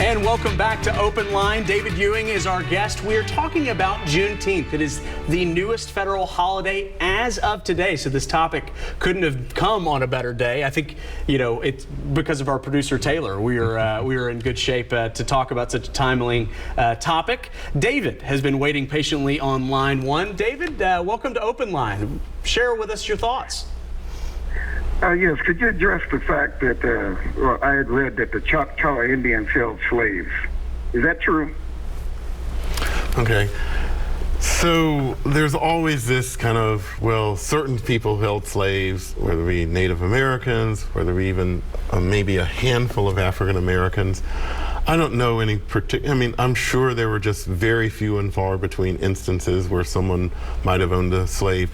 And welcome back to Open Line. David Ewing is our guest. We are talking about Juneteenth. It is the newest federal holiday as of today. So this topic couldn't have come on a better day. I think, it's because of our producer Taylor. We are in good shape to talk about such a timely topic. David has been waiting patiently on line one. David, welcome to Open Line. Share with us your thoughts. Yes, could you address the fact that I had read that the Choctaw Indians held slaves? Is that true? Okay. So there's always this kind of, certain people held slaves, whether it be Native Americans, whether it be even maybe a handful of African Americans. I don't know any particular, I'm sure there were just very few and far between instances where someone might have owned a slave.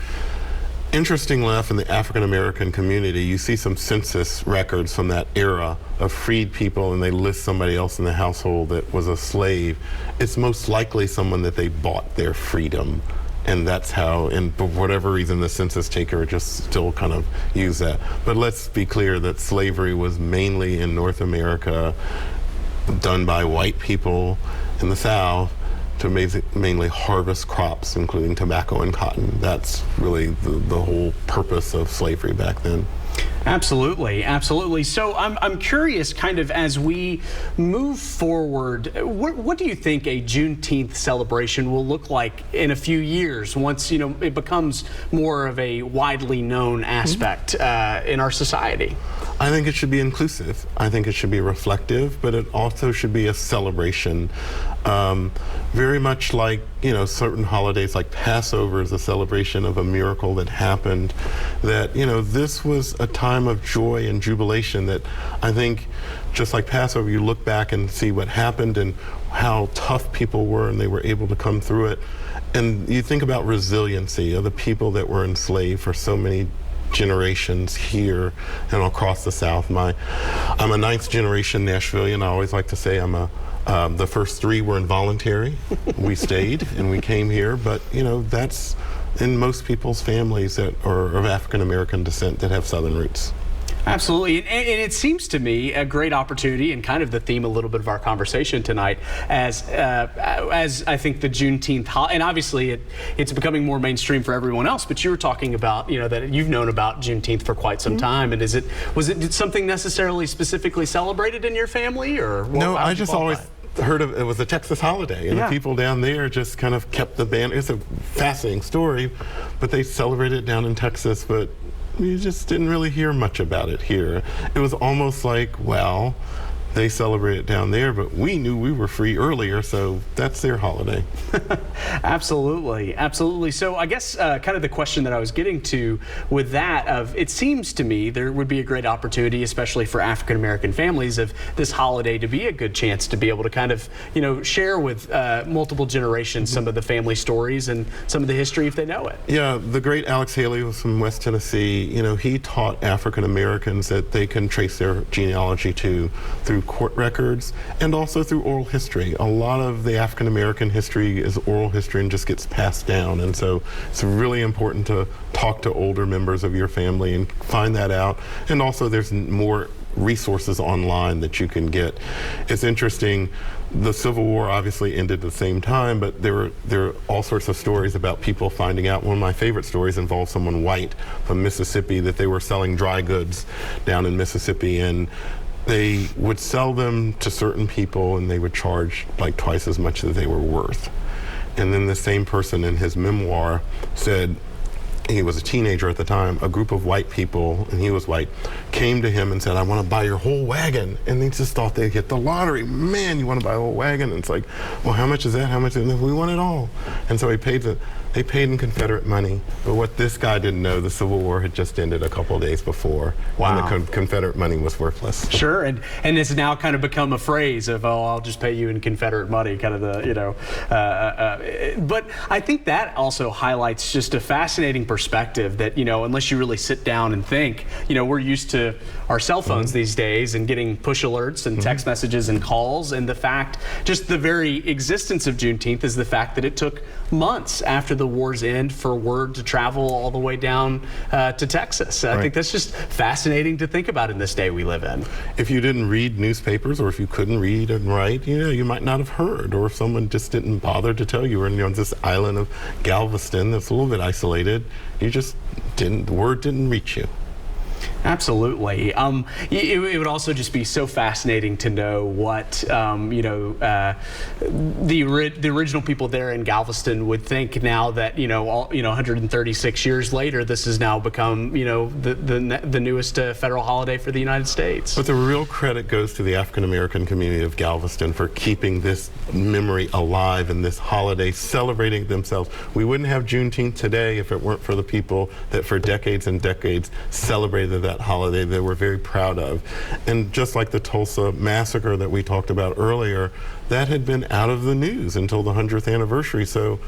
Interestingly enough, in the African American community, you see some census records from that era of freed people, and they list somebody else in the household that was a slave. It's most likely someone that they bought their freedom, and that's how, and for whatever reason, the census taker just still kind of used that. But let's be clear that slavery was mainly in North America, done by white people in the South, to mainly harvest crops, including tobacco and cotton. That's really the whole purpose of slavery back then. Absolutely, absolutely. So I'm curious, kind of as we move forward, what do you think a Juneteenth celebration will look like in a few years once it becomes more of a widely known aspect in our society? I think it should be inclusive. I think it should be reflective, but it also should be a celebration. Very much like, certain holidays like Passover is a celebration of a miracle that happened, that, this was a time of joy and jubilation that I think, just like Passover, you look back and see what happened and how tough people were and they were able to come through it. And you think about resiliency of the people that were enslaved for so many generations here and across the South. I'm a ninth generation Nashvilleian. I always like to say the first three were involuntary. We stayed and we came here, but that's in most people's families that are of African American descent that have Southern roots. Absolutely, and it seems to me a great opportunity, and kind of the theme a little bit of our conversation tonight, as I think the Juneteenth, and obviously it's becoming more mainstream for everyone else. But you were talking about that you've known about Juneteenth for quite some time, and was it something necessarily specifically celebrated in your family, or no? I just always heard of it was a Texas holiday, and the people down there just kind of kept the band. It's a fascinating story, but they celebrated it down in Texas, but we just didn't really hear much about it here. It was almost like, they celebrate it down there, but we knew we were free earlier, so that's their holiday. Absolutely, absolutely. So I guess kind of the question that I was getting to with that it seems to me there would be a great opportunity, especially for African American families, of this holiday to be a good chance to be able to kind of, share with multiple generations some of the family stories and some of the history if they know it. Yeah, the great Alex Haley was from West Tennessee. He taught African Americans that they can trace their genealogy through court records and also through oral history. A lot of the African American history is oral history and just gets passed down, and so it's really important to talk to older members of your family and find that out. And also there's more resources online that you can get. It's interesting, the Civil War obviously ended at the same time, but there are all sorts of stories about people finding out. One of my favorite stories involves someone white from Mississippi, that they were selling dry goods down in Mississippi, and they would sell them to certain people and they would charge like twice as much as they were worth. And then the same person in his memoir said, he was a teenager at the time, a group of white people, and he was white, came to him and said, I want to buy your whole wagon. And they just thought they'd hit the lottery. Man, you want to buy a whole wagon? And it's like, well, how much is that? How much is that? We want it all. And so they paid in Confederate money. But what this guy didn't know, the Civil War had just ended a couple of days before. Wow. And the Confederate money was worthless. Sure, and it's now kind of become a phrase of, I'll just pay you in Confederate money, kind of but I think that also highlights just a fascinating perspective perspective that, unless you really sit down and think, we're used to our cell phones these days and getting push alerts and text messages and calls. And the fact, just the very existence of Juneteenth is the fact that it took months after the war's end for word to travel all the way down to Texas. I think that's just fascinating to think about in this day we live in. If you didn't read newspapers, or if you couldn't read and write, you might not have heard, or if someone just didn't bother to tell you, or on this island of Galveston that's a little bit isolated, the word didn't reach you. Absolutely. It would also just be so fascinating to know what the original people there in Galveston would think now that 136 years later, this has now become the newest federal holiday for the United States. But the real credit goes to the African American community of Galveston for keeping this memory alive and this holiday, celebrating themselves. We wouldn't have Juneteenth today if it weren't for the people that for decades and decades celebrated that holiday they were very proud of. And just like the Tulsa massacre that we talked about earlier, that had been out of the news until the 100th anniversary. So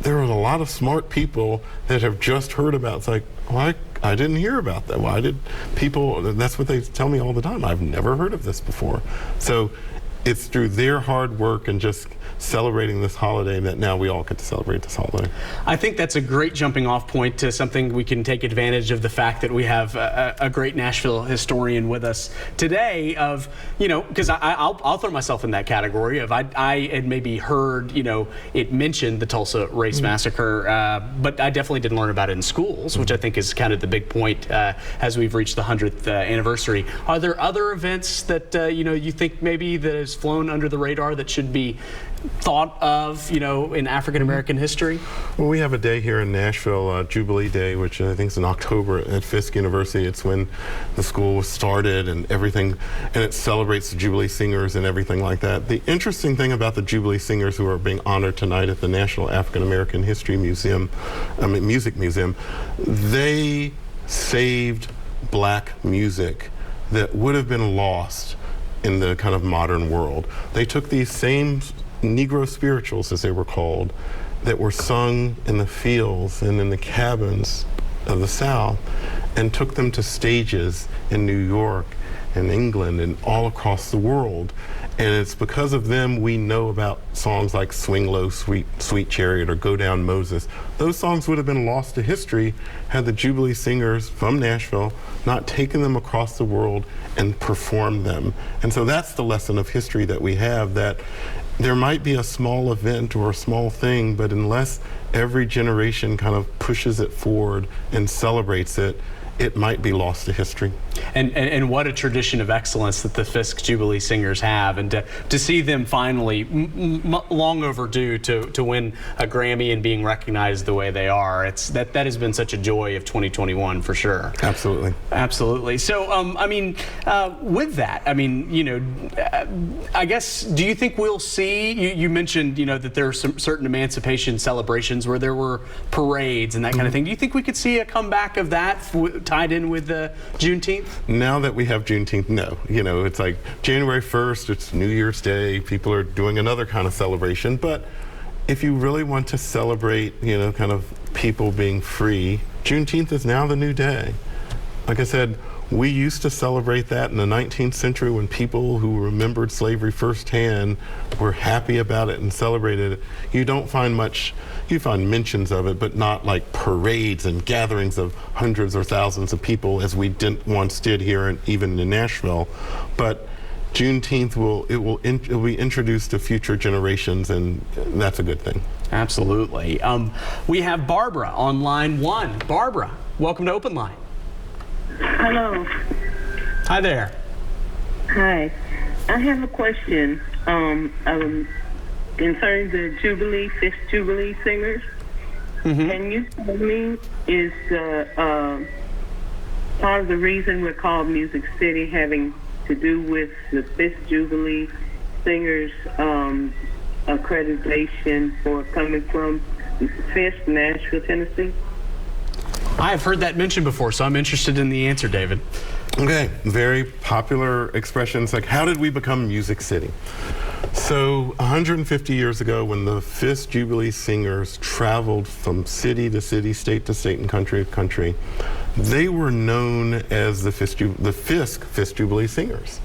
there were a lot of smart people that have just heard about. It's like, well, I didn't hear about that. Why did people, that's what they tell me all the time. I've never heard of this before. So it's through their hard work and just celebrating this holiday that now we all get to celebrate this holiday. I think that's a great jumping off point to something we can take advantage of, the fact that we have a great Nashville historian with us today of, because I'll throw myself in that category of I had maybe heard, it mentioned the Tulsa race massacre, but I definitely didn't learn about it in schools, which I think is kind of the big point as we've reached the 100th anniversary. Are there other events that, you think maybe that has flown under the radar that should be thought of, in African American history? Well, we have a day here in Nashville, Jubilee Day, which I think is in October at Fisk University. It's when the school was started and everything, and it celebrates the Jubilee Singers and everything like that. The interesting thing about the Jubilee Singers who are being honored tonight at the National African American History Museum, Music Museum, they saved black music that would have been lost in the kind of modern world. They took these same Negro spirituals, as they were called, that were sung in the fields and in the cabins of the South, and took them to stages in New York and England and all across the world. And it's because of them we know about songs like Swing Low, Sweet Chariot, or Go Down Moses. Those songs would have been lost to history had the Jubilee Singers from Nashville not taken them across the world and performed them. And so that's the lesson of history that we have, that there might be a small event or a small thing, but unless every generation kind of pushes it forward and celebrates it, it might be lost to history. And what a tradition of excellence that the Fisk Jubilee Singers have, and to see them finally, long overdue, to win a Grammy and being recognized the way they are, that has been such a joy of 2021 for sure. Absolutely. Absolutely. So, with that, I guess, do you think we'll see, you mentioned, that there are some certain emancipation celebrations where there were parades and that kind of thing. Do you think we could see a comeback of that tied in with Juneteenth? Now that we have Juneteenth, no. It's like January 1st, it's New Year's Day, people are doing another kind of celebration. But if you really want to celebrate, kind of people being free, Juneteenth is now the new day. Like I said, we used to celebrate that in the 19th century when people who remembered slavery firsthand were happy about it and celebrated it. You don't find much, you find mentions of it, but not like parades and gatherings of hundreds or thousands of people as we once did here, even in Nashville. But Juneteenth will be introduced to future generations, and that's a good thing. Absolutely. We have Barbara on line 1. Barbara, welcome to OpenLine. Hello. Hi there. Hi. I have a question concerning the Fisk Jubilee Singers. Can you tell me, is part of the reason we're called Music City having to do with the Fisk Jubilee Singers accreditation for coming from Fisk, Nashville, Tennessee? I have heard that mentioned before, so I'm interested in the answer, David. Okay, very popular expressions like, how did we become Music City? So 150 years ago, when the Fisk Jubilee Singers traveled from city to city, state to state, and country to country, they were known as the Fisk Jubilee Singers.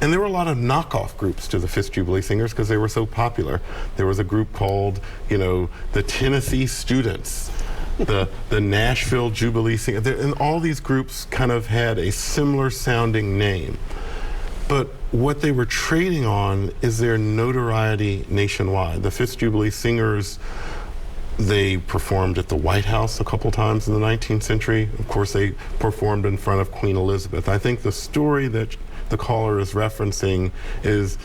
And there were a lot of knockoff groups to the Fisk Jubilee Singers because they were so popular. There was a group called, the Tennessee Students, the Nashville Jubilee Singers, and all these groups kind of had a similar sounding name. But what they were trading on is their notoriety nationwide. The Fisk Jubilee Singers, they performed at the White House a couple times in the 19th century. Of course, they performed in front of Queen Elizabeth. I think the story that the caller is referencing is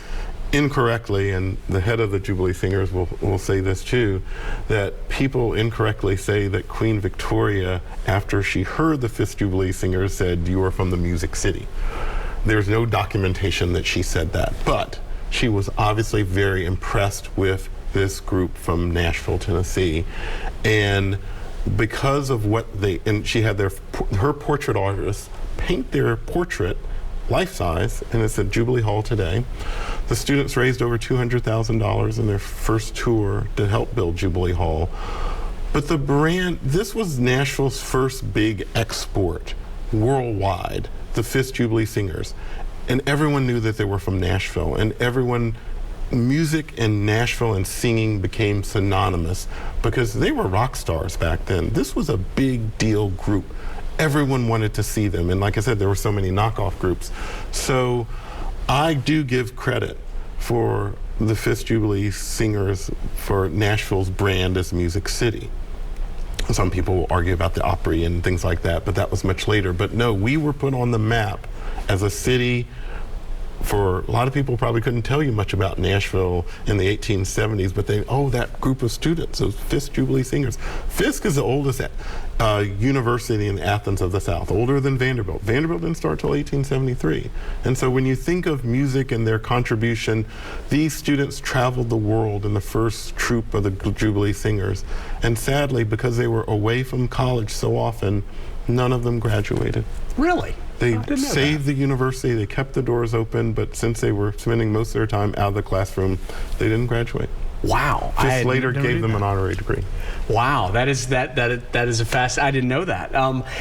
incorrectly, and the head of the Jubilee Singers will say this too, that people incorrectly say that Queen Victoria, after she heard the Fisk Jubilee Singers, said, "You are from the Music City." There's no documentation that she said that, but she was obviously very impressed with this group from Nashville, Tennessee, and because of and she had her portrait artists paint their portrait life-size, and it's at Jubilee Hall today. The students raised over $200,000 in their first tour to help build Jubilee Hall. But this was Nashville's first big export worldwide, the Fisk Jubilee Singers. And everyone knew that they were from Nashville, and music in Nashville and singing became synonymous because they were rock stars back then. This was a big deal group. Everyone wanted to see them, and like I said, there were so many knockoff groups. So I do give credit for the Fisk Jubilee Singers for Nashville's brand as Music City. Some people will argue about the Opry and things like that, but that was much later. But no, we were put on the map as a city. For a lot of people probably couldn't tell you much about Nashville in the 1870s, but that group of students, those Fisk Jubilee Singers. Fisk is the oldest university in Athens of the South, older than Vanderbilt. Vanderbilt didn't start till 1873. And so when you think of music and their contribution, these students traveled the world in the first troupe of the Jubilee Singers. And sadly, because they were away from college so often, none of them graduated. Really? They saved the university, they kept the doors open, but since they were spending most of their time out of the classroom, they didn't graduate. Wow. Just later gave them an honorary degree. Wow, that is a fast. I didn't know that.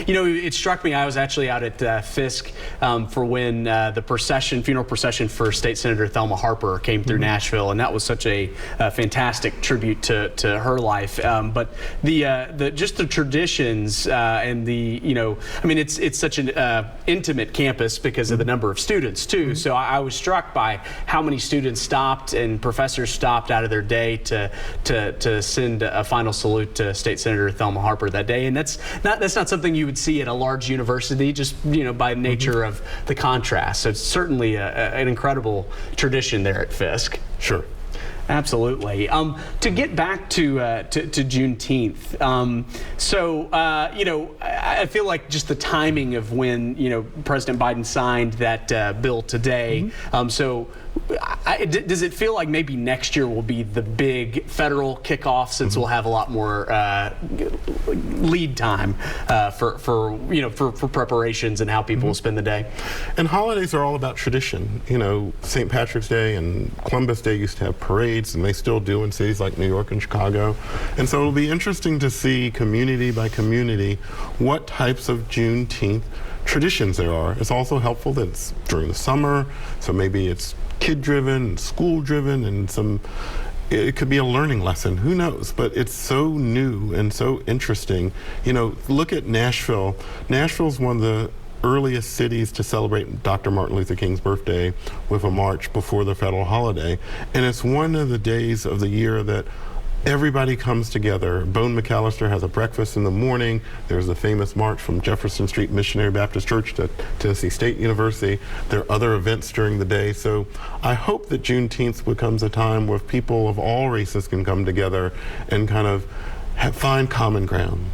It struck me. I was actually out at Fisk for when the funeral procession for State Senator Thelma Harper came through Nashville, and that was such a fantastic tribute to her life. But just the traditions and it's such an intimate campus because of the number of students too. So I was struck by how many students stopped and professors stopped out of their day to send a final salute to State Senator Thelma Harper that day, and that's not something you would see at a large university, just by nature of the contrast. So it's certainly an incredible tradition there at Fisk. Sure. Absolutely. To get back to Juneteenth, I feel like just the timing of when President Biden signed that bill today. Does it feel like maybe next year will be the big federal kickoff, since we'll have a lot more lead time for preparations and how people will spend the day? And holidays are all about tradition. St. Patrick's Day and Columbus Day used to have parades, and they still do in cities like New York and Chicago. And so it'll be interesting to see community by community what types of Juneteenth traditions there are. It's also helpful that it's during the summer, so maybe it's kid-driven, school-driven, and it could be a learning lesson, who knows? But it's so new and so interesting. Look at Nashville. Nashville's one of the earliest cities to celebrate Dr. Martin Luther King's birthday with a march before the federal holiday. And it's one of the days of the year that everybody comes together. Bone McAllister has a breakfast in the morning. There's the famous march from Jefferson Street Missionary Baptist Church to Tennessee State University. There are other events during the day. So I hope that Juneteenth becomes a time where people of all races can come together and kind of find common ground.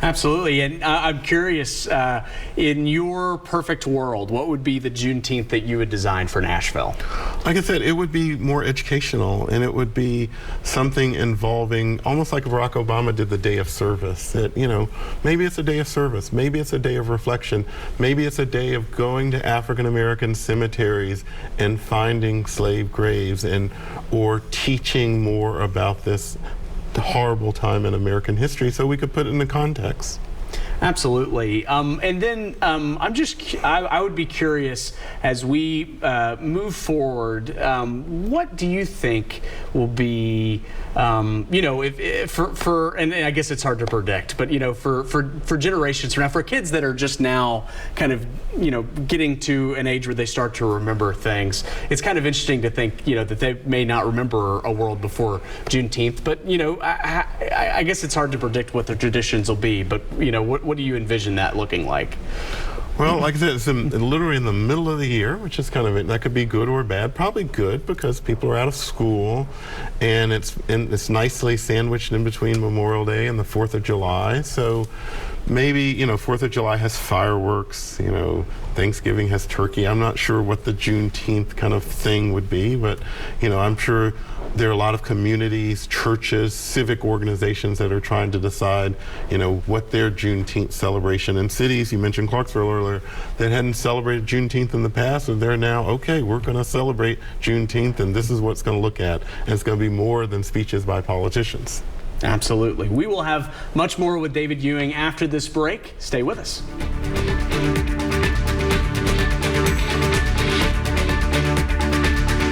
Absolutely, and I'm curious, in your perfect world, what would be the Juneteenth that you would design for Nashville? Like I said, it would be more educational, and it would be something involving, almost like Barack Obama did the Day of Service. That, you know, maybe it's a day of service, maybe it's a day of reflection, maybe it's a day of going to African American cemeteries and finding slave graves, or teaching more about this horrible time in American history so we could put it into context. Absolutely. And then I would be curious, as we move forward, what do you think will be, you know, and I guess it's hard to predict, but, you know, for generations from now, for kids that are just now kind of, you know, getting to an age where they start to remember things, it's kind of interesting to think, you know, that they may not remember a world before Juneteenth, but, you know, I guess it's hard to predict what the traditions will be, but, you know, what do you envision that looking like? Well, like I said, it's literally in the middle of the year, which is kind of, that could be good or bad. Probably good because people are out of school, and it's nicely sandwiched in between Memorial Day and the 4th of July. So maybe, you know, 4th of July has fireworks, you know, Thanksgiving has turkey. I'm not sure what the Juneteenth kind of thing would be, but, you know, I'm sure there are a lot of communities, churches, civic organizations that are trying to decide, you know, what their Juneteenth celebration. In cities, you mentioned Clarksville earlier, that hadn't celebrated Juneteenth in the past, and they're now, okay, we're going to celebrate Juneteenth, and this is what it's going to look at. And it's going to be more than speeches by politicians. Absolutely. We will have much more with David Ewing after this break. Stay with us.